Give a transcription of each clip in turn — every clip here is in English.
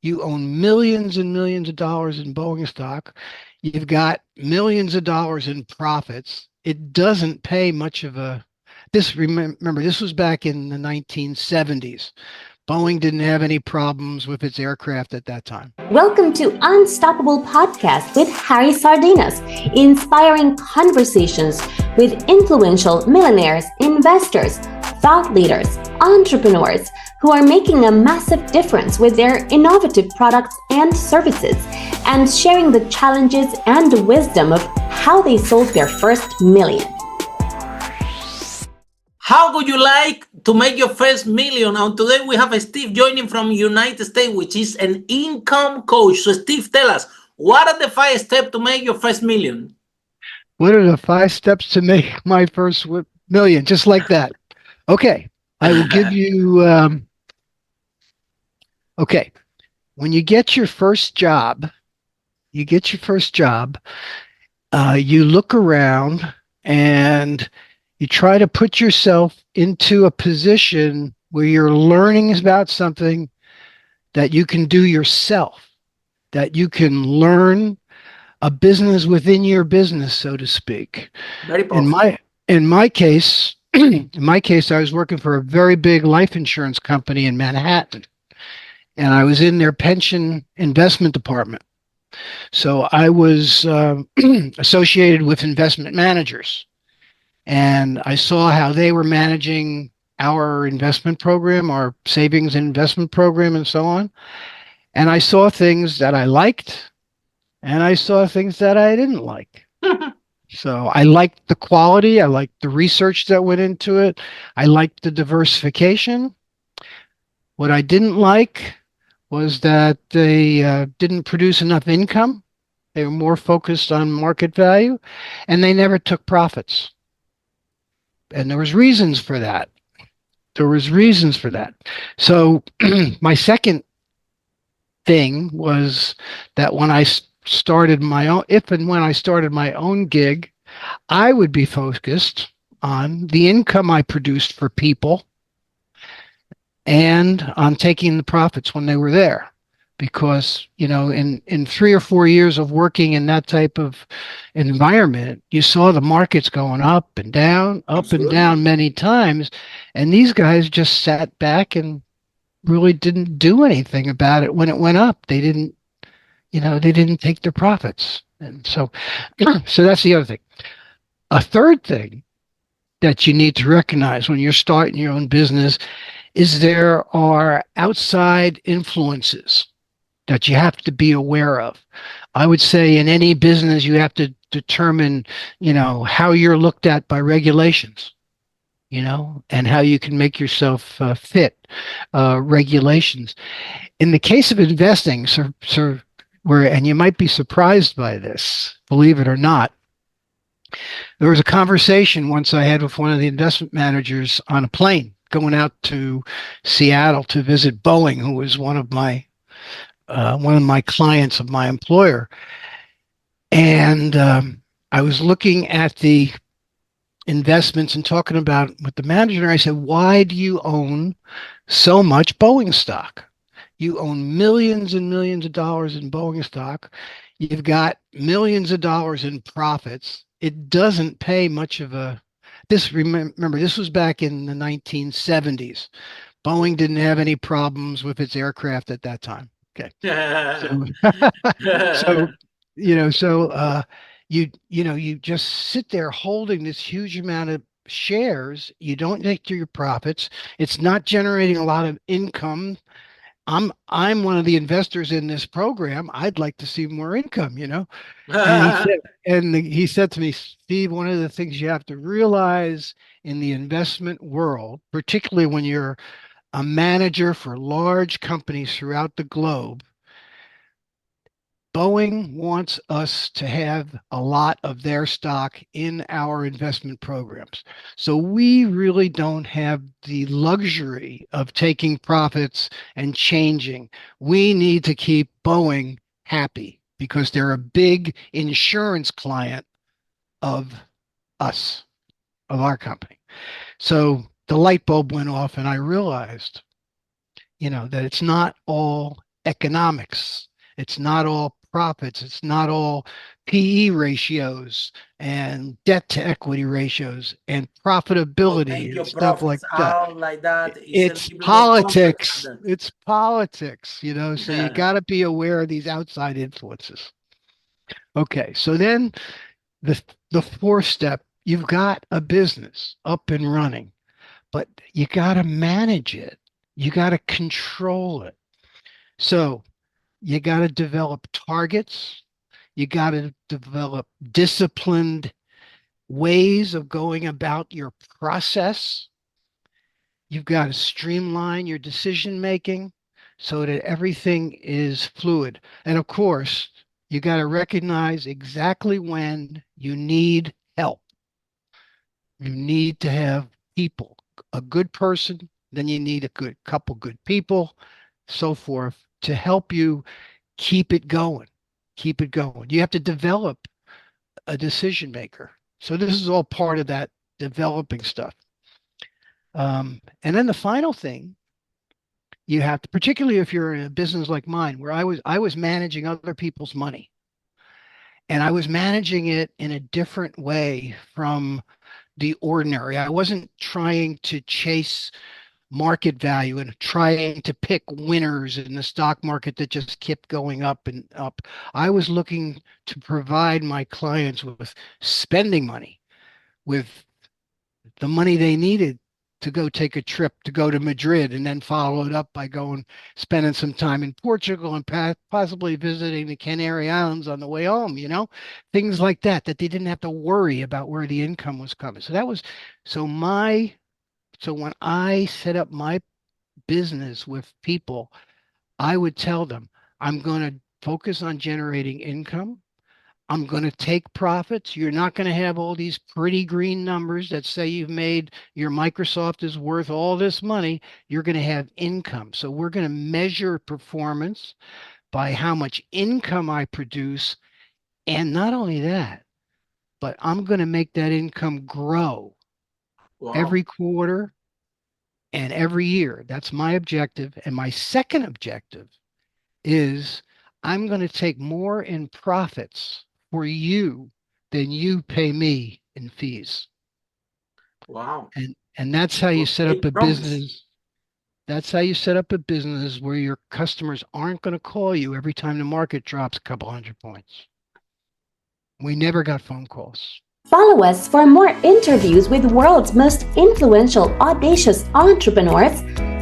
You own millions and millions of dollars in Boeing stock. You've got millions of dollars in profits. It doesn't pay much of a this remember this was back in the 1970s. Boeing didn't have any problems with its aircraft at that time. Welcome to Unstoppable Podcast with Harry Sardinas, inspiring conversations with influential millionaires, investors, thought leaders, entrepreneurs who are making a massive difference with their innovative products and services, and sharing the challenges and the wisdom of how they sold their first million. How would you like to make your first million? And today we have Steve joining from United States, which is an income coach. So Steve, tell us, what are the 5 steps to make your first million? What are the 5 steps to make my first million? Just like that. Okay. I will give you, okay. When you get your first job, you look around and you try to put yourself into a position where you're learning about something that you can do yourself, that you can learn a business within your business, so to speak. Very powerful. In my case, I was working for a very big life insurance company in Manhattan, and I was in their pension investment department. So I was associated with investment managers. And I saw how they were managing our investment program, our savings and investment program, and so on. And I saw things that I liked, and I saw things that I didn't like. So I liked the quality. I liked the research that went into it. I liked the diversification. What I didn't like was that they didn't produce enough income. They were more focused on market value, and they never took profits. And there was reasons for that. So my second thing was that when I started my own, if and when I started my own gig, I would be focused on the income I produced for people and on taking the profits when they were there. Because, in 3 or 4 years of working in that type of environment, you saw the markets going up and down many times. And these guys just sat back and really didn't do anything about it when it went up. They didn't take their profits. And so that's the other thing. A third thing that you need to recognize when you're starting your own business is there are outside influences that you have to be aware of. I would say in any business, you have to determine, how you're looked at by regulations, and how you can make yourself fit regulations. In the case of investing, and you might be surprised by this, believe it or not, there was a conversation once I had with one of the investment managers on a plane going out to Seattle to visit Boeing, who was one of my clients of my employer. And I was looking at the investments and talking about with the manager. And I said, why do you own so much Boeing stock? You own millions and millions of dollars in Boeing stock. You've got millions of dollars in profits. It doesn't pay much of a remember, this was back in the 1970s. Boeing didn't have any problems with its aircraft at that time. Okay. So you just sit there holding this huge amount of shares. You don't take your profits. It's not generating a lot of income. I'm one of the investors in this program. I'd like to see more income, And he said to me, Steve, one of the things you have to realize in the investment world, particularly when you're a manager for large companies throughout the globe, Boeing wants us to have a lot of their stock in our investment programs. So we really don't have the luxury of taking profits and changing. We need to keep Boeing happy because they're a big insurance client of us, of our company. So the light bulb went off and I realized, that it's not all economics. It's not all profits. It's not all PE ratios and debt to equity ratios and So profitability take and your stuff like profits that. out like that. It's a It's little bit more complex politics. than It's politics, you know, so you that. got to be aware of these outside influences. Okay, so then the the fourth step, you've got a business up and running, but you got to manage it. You got to control it. So you got to develop targets. You got to develop disciplined ways of going about your process. You've got to streamline your decision making so that everything is fluid. And of course, you got to recognize exactly when you need help. You need to have people, a good person, then you need a good couple good people, so forth, to help you keep it going. Keep it going. You have to develop a decision maker. So this is all part of that developing stuff. And then the final thing you have to, particularly if you're in a business like mine, where I was managing other people's money, and I was managing it in a different way from the ordinary. I wasn't trying to chase market value and trying to pick winners in the stock market that just kept going up and up. I was looking to provide my clients with spending money, with the money they needed to go take a trip to go to Madrid, and then follow it up by going spending some time in Portugal and possibly visiting the Canary Islands on the way home, you know, things like that they didn't have to worry about where the income was coming. So when I set up my business with people, I would tell them, I'm going to focus on generating income. I'm going to take profits. You're not going to have all these pretty green numbers that say you've made your Microsoft is worth all this money. You're going to have income. So we're going to measure performance by how much income I produce. And not only that, but I'm going to make that income grow Wow. every quarter and every year. That's my objective. And my second objective is I'm going to take more in profits for you than you pay me in fees. Wow. And that's how you set up Big a promise. business. That's how you set up a business where your customers aren't going to call you every time the market drops a couple hundred points. We never got phone calls. Follow us for more interviews with world's most influential, audacious entrepreneurs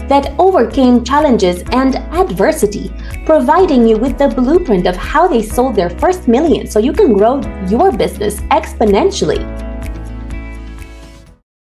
that overcame challenges and adversity, providing you with the blueprint of how they sold their first million so you can grow your business exponentially.